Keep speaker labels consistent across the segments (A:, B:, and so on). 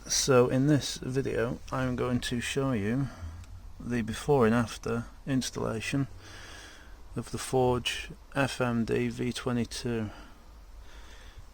A: So in this video I'm going to show you the before and after installation of the Forge FMDV22.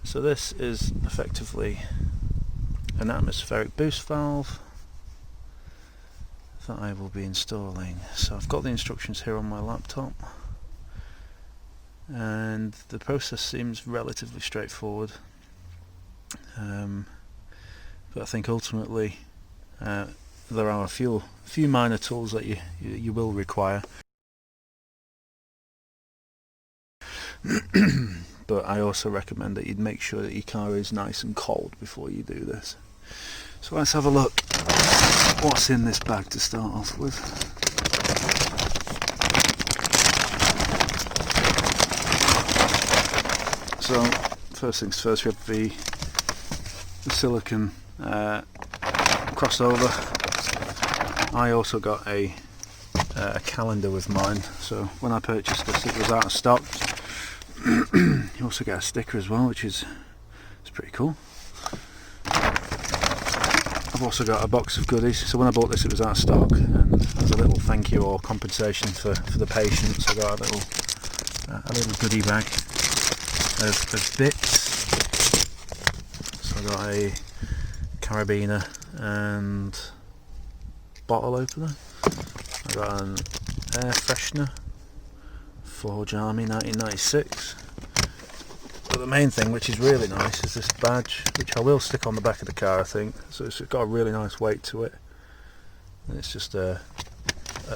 A: So this is effectively an atmospheric boost valve that I will be installing. So I've got the instructions here on my laptop, and the process seems relatively straightforward, but I think ultimately there are a few minor tools that you will require. But I also recommend that you'd make sure that your car is nice and cold before you do this. So let's have a look what's in this bag to start off with. So first things first, we have the silicone crossover. I also got a calendar with mine, so when I purchased this it was out of stock. You also get a sticker as well, which is pretty cool. I've also got a box of goodies. So when I bought this it was out of stock, and as a little thank you or compensation for the patience, I got a little goodie bag of bits. So I got a carabiner and bottle opener. I got an air freshener, Forge Army 1996. But the main thing, which is really nice, is this badge, which I will stick on the back of the car, I think. So it's got a really nice weight to it, and it's just a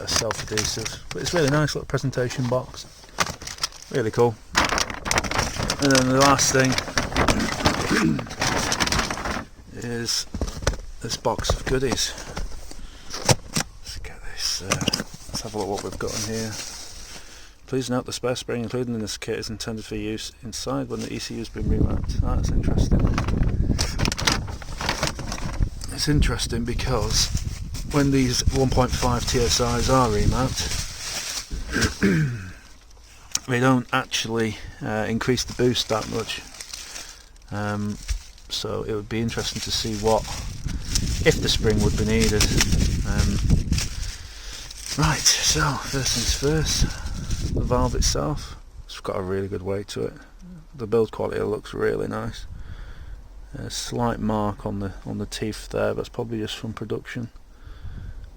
A: self-adhesive, but it's really nice little presentation box, really cool. And then the last thing is this box of goodies. Let's get this. Let's have a look what we've got in here. Please note the spare spring included in this kit is intended for use inside when the ECU has been remounted. That's interesting. It's interesting because when these 1.5 TSIs are remounted, they don't actually increase the boost that much. So it would be interesting to see if the spring would be needed. Right, so first things first. The valve itself, it's got a really good weight to it. The build quality looks really nice. A slight mark on the teeth there, but it's probably just from production.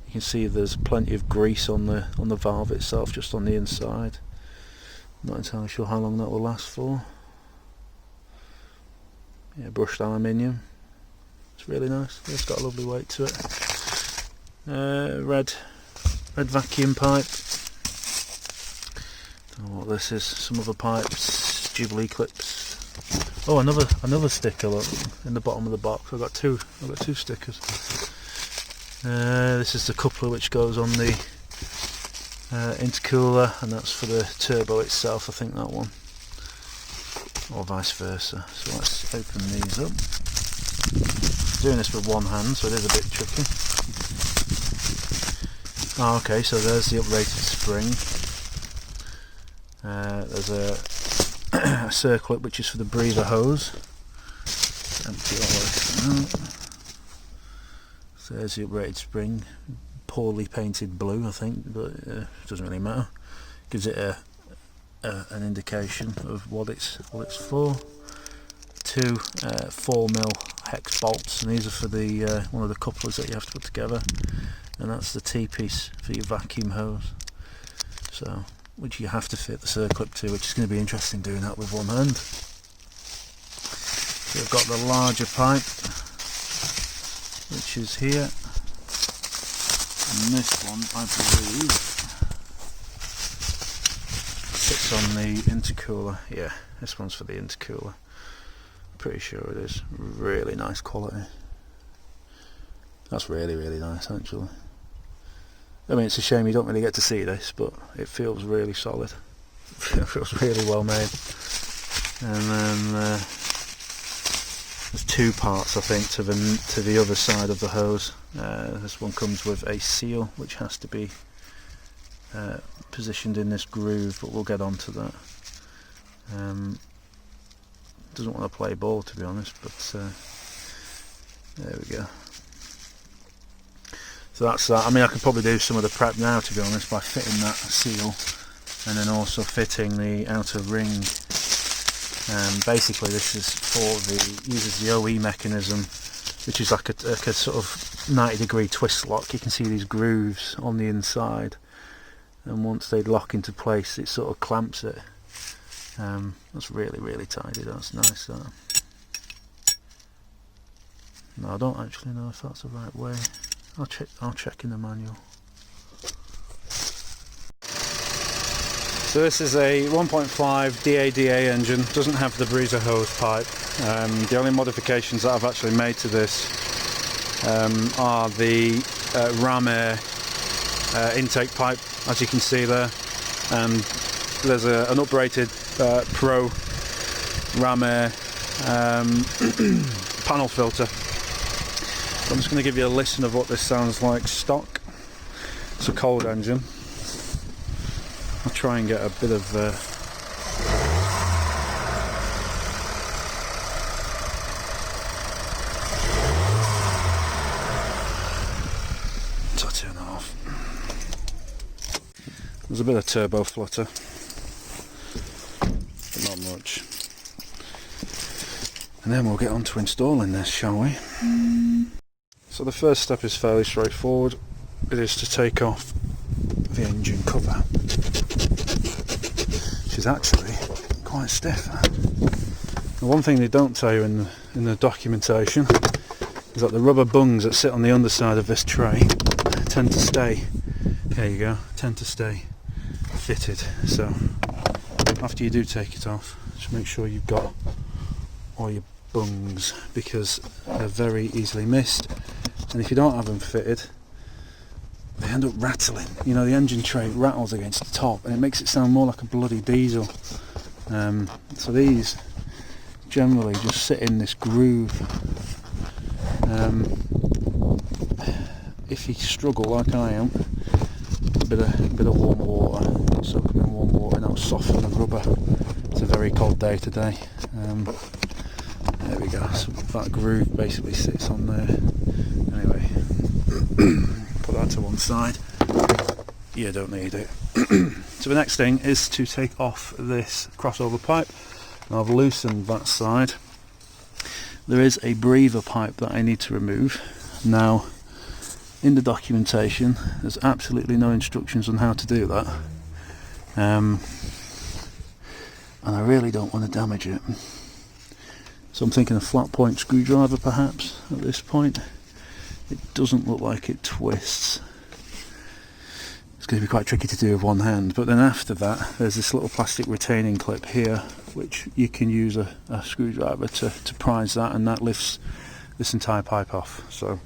A: You can see there's plenty of grease on the valve itself, just on the inside. Not entirely sure how long that will last for. Yeah, brushed aluminium. It's really nice. It's got a lovely weight to it. Red vacuum pipe. Don't know what this is. Some other pipes, Jubilee clips. Oh, another sticker. Look in the bottom of the box. I've got two stickers. This is the coupler which goes on the intercooler, and that's for the turbo itself. I think that one, or vice versa. So let's open these up. I'm doing this with one hand, so it is a bit tricky. Oh, okay, so there's the uprated spring. There's a circlip which is for the breather hose. Empty all this out. So there's the uprated spring, poorly painted blue, I think, but it doesn't really matter. Gives it an indication of what it's for. Two 4mm hex bolts, and these are for the one of the couplers that you have to put together, and that's the T-piece for your vacuum hose. So, which you have to fit the circlip to, which is going to be interesting doing that with one hand. So we've got the larger pipe, which is here, and this one, I believe, sits on the intercooler. Yeah, this one's for the intercooler. Pretty sure it is. Really nice quality. That's really nice, actually. I mean, it's a shame you don't really get to see this, but it feels really solid. It feels really well made. And then there's two parts, I think, to the other side of the hose. This one comes with a seal, which has to be positioned in this groove, but we'll get onto that. Doesn't want to play ball, to be honest, but There we go. So that's that. I mean, I could probably do some of the prep now, to be honest, by fitting that seal and then also fitting the outer ring. Basically this is uses the OE mechanism, which is like a sort of 90-degree twist lock. You can see these grooves on the inside, and once they lock into place it sort of clamps it. That's really tidy. That's nice, that. No, I don't actually know if that's the right way. I'll check in the manual. So this is a 1.5 DADA engine. Doesn't have the breezer hose pipe. The only modifications that I've actually made to this are the ram air intake pipe, as you can see there, and there's an uprated Pro ram air panel filter. I'm just going to give you a listen of what this sounds like stock. It's a cold engine. I'll try and get a bit of so I'll turn that off. There's a bit of turbo flutter, but not much. And then we'll get on to installing this, shall we? So the first step is fairly straightforward. It is to take off the engine cover, which is actually quite stiff. The one thing they don't tell you in the documentation is that the rubber bungs that sit on the underside of this tray tend to stay, there you go, tend to stay fitted. So after you do take it off, just make sure you've got all your bungs, because they're very easily missed, and if you don't have them fitted they end up rattling. You know, the engine tray rattles against the top and it makes it sound more like a bloody diesel. So these generally just sit in this groove. If you struggle like I am, a bit of warm water, soak them in warm water, and that'll soften the rubber. It's a very cold day today. There we go, so that groove basically sits on there. Anyway, put that to one side, you don't need it. So the next thing is to take off this crossover pipe. Now I've loosened that side. There is a breather pipe that I need to remove. Now in the documentation there's absolutely no instructions on how to do that, and I really don't want to damage it. So I'm thinking a flat point screwdriver perhaps at this point. It doesn't look like it twists. It's going to be quite tricky to do with one hand, but then after that there's this little plastic retaining clip here which you can use a screwdriver to prise that, and that lifts this entire pipe off. So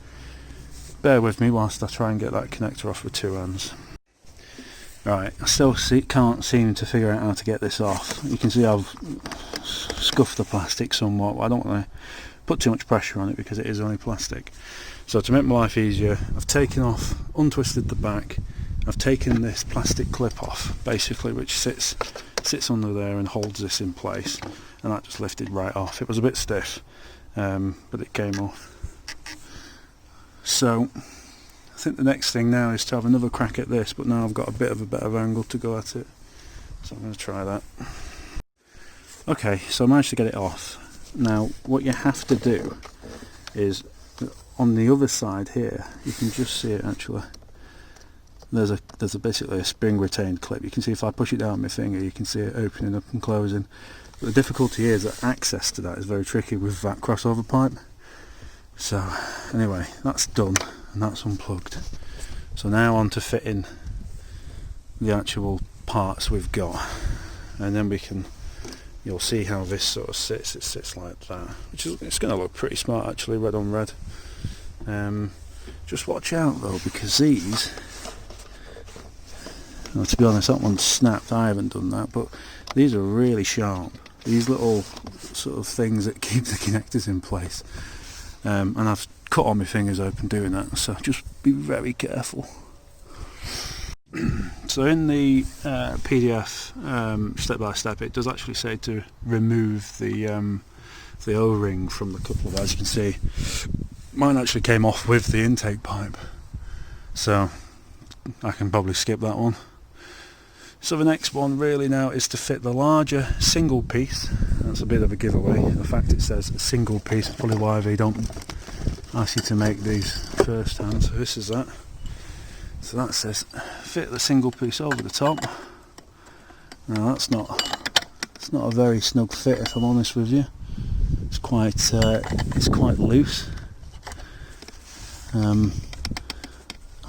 A: bear with me whilst I try and get that connector off with two hands. Right, I still can't seem to figure out how to get this off. You can see I've scuffed the plastic somewhat. I don't want to put too much pressure on it because it is only plastic. So to make my life easier, I've untwisted the back. I've taken this plastic clip off, basically, which sits under there and holds this in place, and that just lifted right off. It was a bit stiff, but it came off. So I think the next thing now is to have another crack at this, but now I've got a bit of a better angle to go at it, so I'm going to try that. Okay, so I managed to get it off. Now what you have to do is, on the other side here, you can just see it actually, there's basically a spring retained clip. You can see if I push it down with my finger you can see it opening up and closing, but the difficulty is that access to that is very tricky with that crossover pipe. So anyway, that's done and that's unplugged. So now on to fitting the actual parts we've got, and then you'll see how this sort of sits. It sits like that, it's going to look pretty smart actually, red on red. Just watch out though, because these, well, to be honest, that one's snapped. I haven't done that, but these are really sharp. These little sort of things that keep the connectors in place, and I've cut all my fingers open doing that, so just be very careful. So in the PDF step by step, it does actually say to remove the O-ring from the coupler. As you can see, Mine actually came off with the intake pipe, so I can probably skip that one. So the next one really now is to fit the larger single piece. That's a bit of a giveaway. The fact it says single piece is probably why they don't ask you to make these first hand. So this is that. So that says fit the single piece over the top. Now it's not a very snug fit, if I'm honest with you. It's quite loose. I'm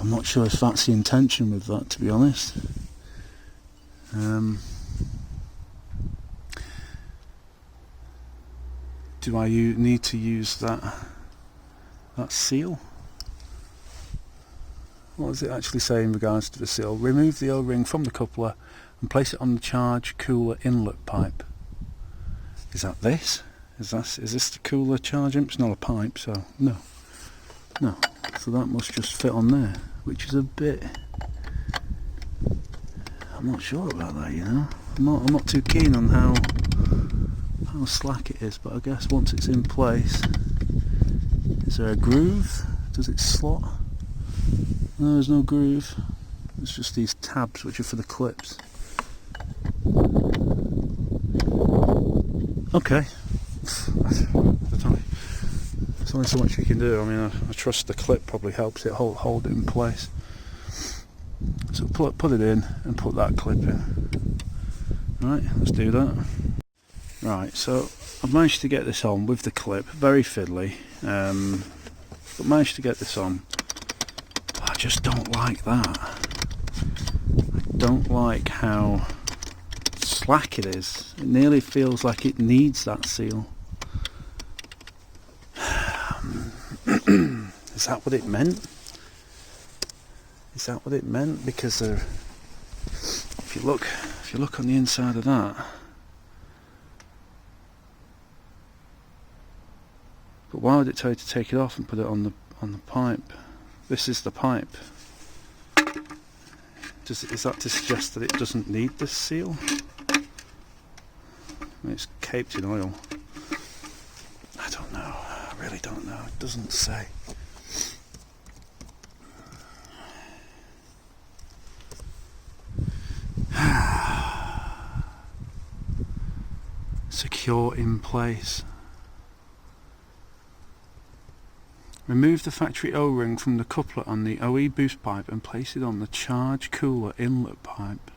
A: not sure if that's the intention with that, to be honest. Do I need to use that seal? What does it actually say in regards to the seal? Remove the O-ring from the coupler and place it on the charge cooler inlet pipe. Is that this? Is this the cooler charge imp? It's not a pipe, so no. So that must just fit on there, which is a bit. I'm not sure about that, you know. I'm not too keen on how slack it is, but I guess once it's in place, is there a groove? Does it slot? No, there's no groove. It's just these tabs which are for the clips. Okay. There's only so much you can do. I mean, I trust the clip probably helps it hold it in place. So put it in and put that clip in. Right, let's do that. Right, so I've managed to get this on with the clip, very fiddly, but managed to get this on. I just don't like that. I don't like how slack it is. It nearly feels like it needs that seal. Is that what it meant? Is that what it meant? Because if you look on the inside of that, but why would it tell you to take it off and put it on the pipe? This is the pipe. Is that to suggest that it doesn't need this seal? It's caped in oil. I don't know. I really don't know. It doesn't say. Secure in place. Remove the factory O-ring from the coupler on the OE boost pipe and place it on the charge cooler inlet pipe.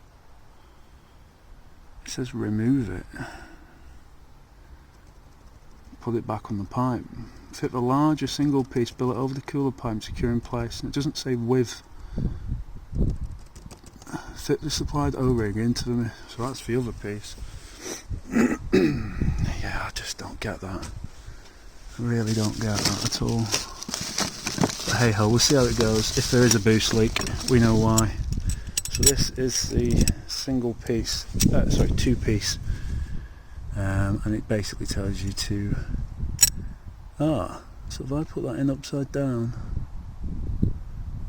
A: It says remove it. Put it back on the pipe. Fit the larger single piece billet over the cooler pipe and secure in place. And it doesn't say with. Fit the supplied O-ring into the... So that's the other piece. Yeah, I just don't get that. I really don't get that at all. But hey ho, we'll see how it goes. If there is a boost leak, we know why. So this is the single piece, two piece, and it basically tells you to. So if I put that in upside down,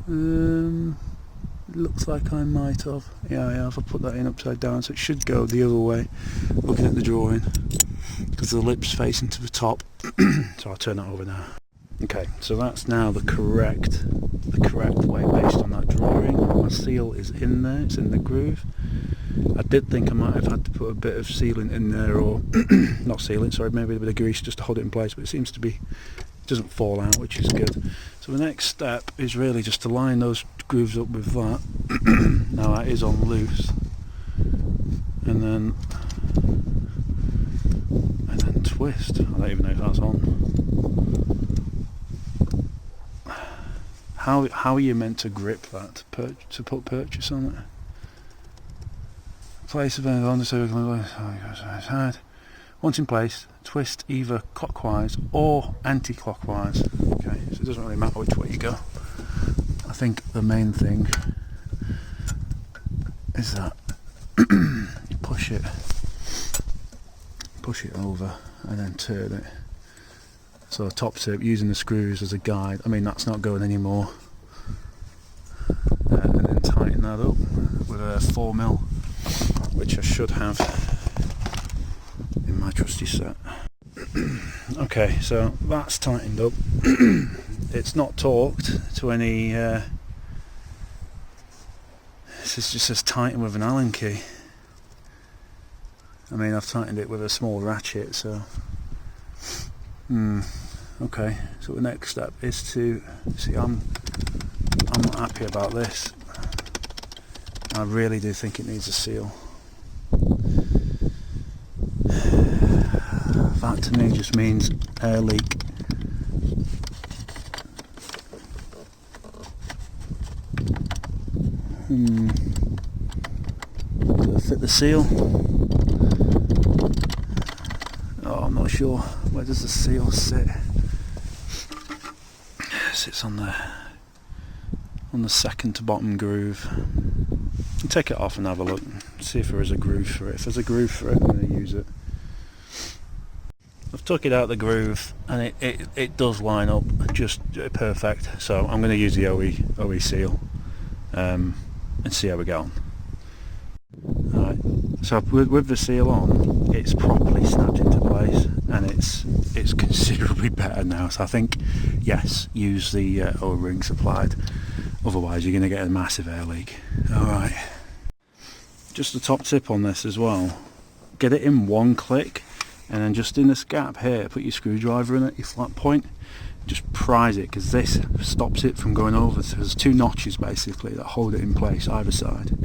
A: it looks like I might have. Yeah, I have. I put that in upside down, so it should go the other way. Looking at the drawing, because the lip's facing to the top. So I'll turn that over now. Okay, so that's now the correct way based on that drawing. My seal is in there, it's in the groove. I did think I might have had to put a bit of sealant in there, or not sealant, sorry, maybe a bit of grease just to hold it in place, but it seems to be, it doesn't fall out, which is good. So the next step is really just to line those grooves up with that. Now that is on loose, and then twist. I don't even know if that's on. How are you meant to grip that to put purchase on it? Place of it on the circle. Once in place, twist either clockwise or anti-clockwise. Okay, so it doesn't really matter which way you go. I think the main thing is that you push it over and then turn it. So top tip, using the screws as a guide. I mean, that's not going anymore. And then tighten that up with a 4mm, which I should have in my trusty set. Okay, so that's tightened up. it's not torqued to any this is just as tightened with an Allen key. I mean, I've tightened it with a small ratchet, so okay, so the next step is to see. I'm not happy about this. I really do think it needs a seal. That to me just means air leak. Does it fit the seal? Oh, I'm not sure. Where does the seal sit? It sits on the second to bottom groove. I'll take it off and have a look, see if there is a groove for it. If there's a groove for it, I'm going to use it. I've took it out of the groove and it does line up just perfect, so I'm going to use the OE seal and see how we go on. Alright, so with the seal on, it's properly snapped into place and it's considerably better now, so I think yes, use the O-ring supplied, otherwise you're going to get a massive air leak. Alright, just a top tip on this as well, get it in one click and then just in this gap here put your screwdriver in it, your flat point, just prise it, because this stops it from going over. So there's two notches basically that hold it in place either side,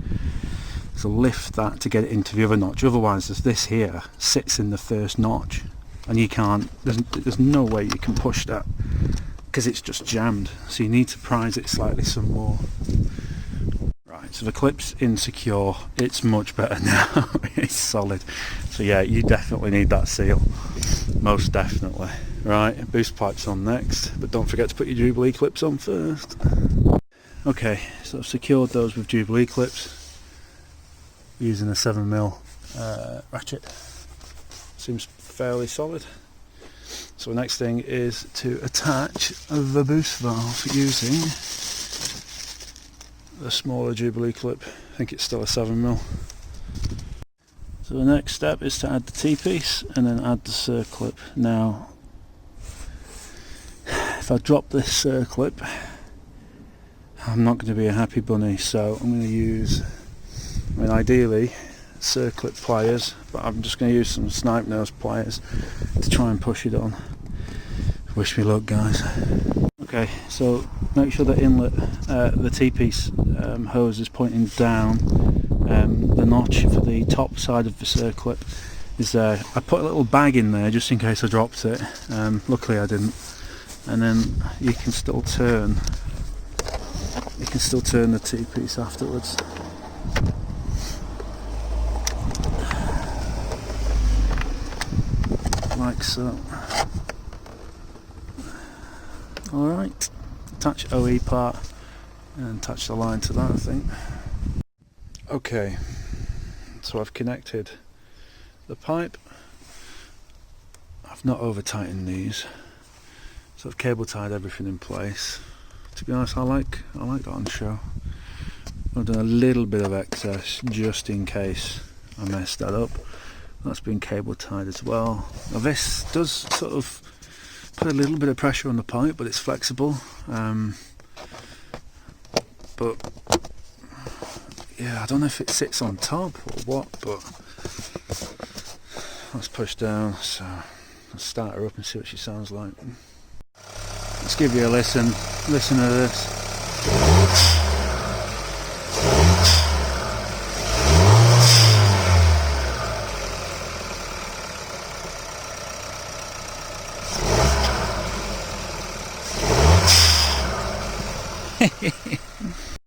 A: so lift that to get it into the other notch, otherwise this here sits in the first notch and you can't, there's no way you can push that because it's just jammed, so you need to prise it slightly some more. Right, so the clip's insecure, it's much better now. It's solid, so yeah, you definitely need that seal, most definitely. Right, boost pipes on next, but don't forget to put your Jubilee clips on first. Okay, so I've secured those with Jubilee clips using a 7mm ratchet. Seems fairly solid. So the next thing is to attach the boost valve using the smaller Jubilee clip. I think it's still a 7mm. So the next step is to add the T-piece and then add the circlip. Now, if I drop this circlip, I'm not going to be a happy bunny, so I'm going to use, I mean ideally, circlip pliers, but I'm just going to use some snipe nose pliers to try and push it on. Wish me luck, guys. Okay, so make sure the inlet, the T-piece hose is pointing down. The notch for the top side of the circlip is there. I put a little bag in there just in case I dropped it. Luckily I didn't. And then you can still turn the T-piece afterwards. Like so. Alright, attach OE part and attach the line to that, I think. Okay, so I've connected the pipe. I've not over tightened these, so I've cable tied everything in place. To be honest, I like that on show. I've done a little bit of excess just in case I messed that up. That's been cable tied as well. Now this does sort of put a little bit of pressure on the pipe, but it's flexible. But yeah, I don't know if it sits on top or what, but let's push down. So let's start her up and see what she sounds like. Let's give you a listen to this.